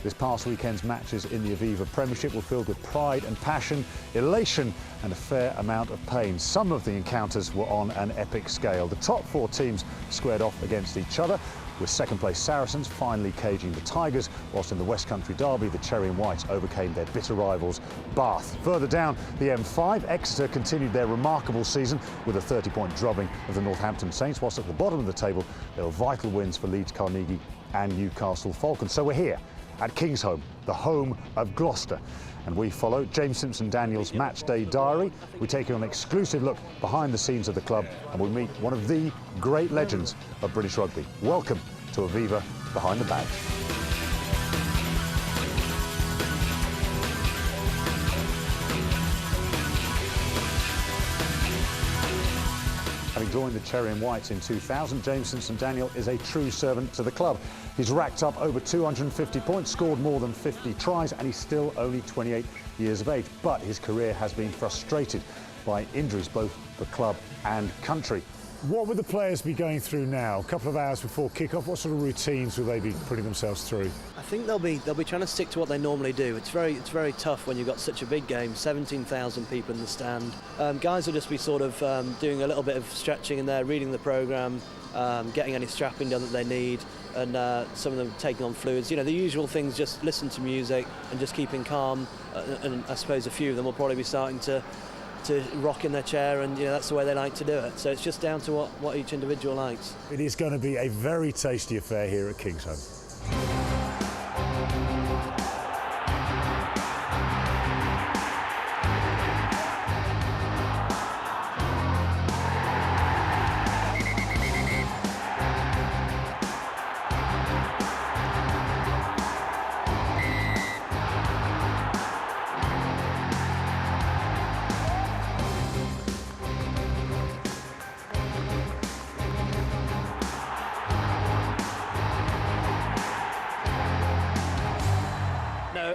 This past weekend's matches in the Aviva Premiership were filled with pride and passion, elation and a fair amount of pain. Some of the encounters were on an epic scale. The top four teams squared off against each other, with second-place Saracens finally caging the Tigers, whilst in the West Country derby, the Cherry and Whites overcame their bitter rivals, Bath. Further down the M5, Exeter continued their remarkable season with a 30-point drubbing of the Northampton Saints, whilst at the bottom of the table, there were vital wins for Leeds Carnegie and Newcastle Falcons. So we're here at Kingsholm, the home of Gloucester, and we follow James Simpson-Daniel's match day diary. We take you on an exclusive look behind the scenes of the club, and we meet one of the great legends of British rugby. Welcome to Aviva Behind the Badge. Having joined the Cherry and Whites in 2000, James Simpson-Daniel is a true servant to the club. He's racked up over 250 points, scored more than 50 tries, and he's still only 28 years of age. But his career has been frustrated by injuries, both for club and country. What would the players be going through now? A couple of hours before kick-off, what sort of routines will they be putting themselves through? I think they'll be trying to stick to what they normally do. It's very tough when you've got such a big game, 17,000 people in the stand. Guys will just be sort of doing a little bit of stretching in there, reading the programme, getting any strapping done that they need, and some of them taking on fluids. You know, the usual things, just listen to music and just keeping calm. And I suppose a few of them will probably be starting to rock in their chair, and you know, that's the way they like to do it. So it's just down to what each individual likes. It is going to be a very tasty affair here at Kingsholm.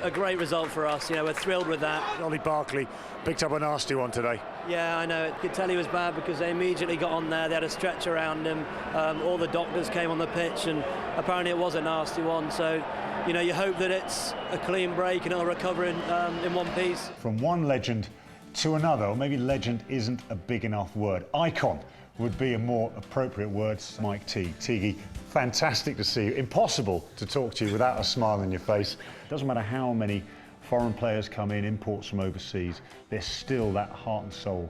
A great result for us, you know, we're thrilled with that. Ollie Barkley picked up a nasty one today. Yeah, I know, could tell he was bad because they immediately got on there, they had a stretch around him, all the doctors came on the pitch, and apparently it was a nasty one, so you know, you hope that it's a clean break and it'll recover in one piece. From one legend to another, or maybe legend isn't a big enough word. Icon would be a more appropriate word. Mike Teague. Teague, fantastic to see you. Impossible to talk to you without a smile on your face. Doesn't matter how many foreign players come in, imports from overseas, there's still that heart and soul,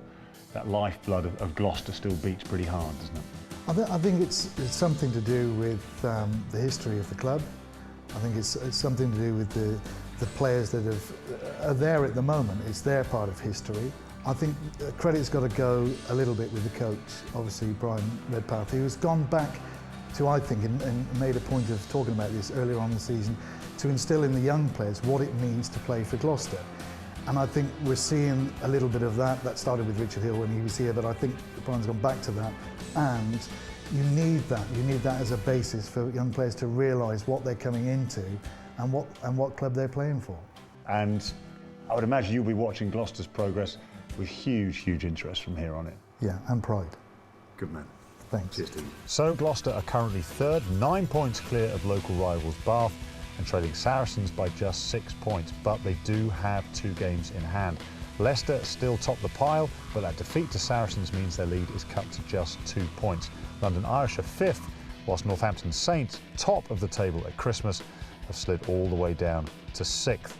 that lifeblood of Gloucester still beats pretty hard, doesn't it? I think it's something to do with the history of the club. I think it's something to do with the players that are there at the moment. It's their part of history. I think credit's got to go a little bit with the coach, obviously Brian Redpath, who has gone back to, I think, and made a point of talking about this earlier on in the season, to instill in the young players what it means to play for Gloucester. And I think we're seeing a little bit of that. That started with Richard Hill when he was here, but I think Brian's gone back to that. And you need that. You need that as a basis for young players to realise what they're coming into and what club they're playing for. And I would imagine you'll be watching Gloucester's progress with huge interest from here on in. Yeah, and pride. Good man. Thanks. Cheers, Steve. So Gloucester are currently third, 9 points clear of local rivals Bath, and trailing Saracens by just 6 points, but they do have 2 games in hand. Leicester still top the pile, but that defeat to Saracens means their lead is cut to just 2 points. London Irish are 5th, whilst Northampton Saints, top of the table at Christmas, have slid all the way down to 6th.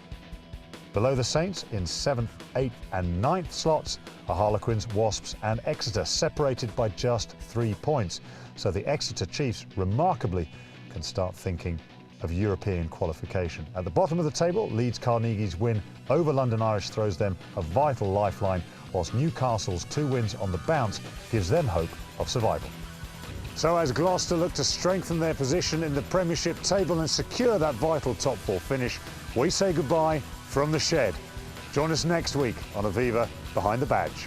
Below the Saints, in 7th, 8th and 9th slots, are Harlequins, Wasps and Exeter, separated by just 3 points. So the Exeter Chiefs, remarkably, can start thinking of European qualification. At the bottom of the table, Leeds Carnegie's win over London Irish throws them a vital lifeline, whilst Newcastle's 2 wins on the bounce gives them hope of survival. So as Gloucester look to strengthen their position in the Premiership table and secure that vital top 4 finish, we say goodbye from the shed. Join us next week on Aviva Behind the Badge.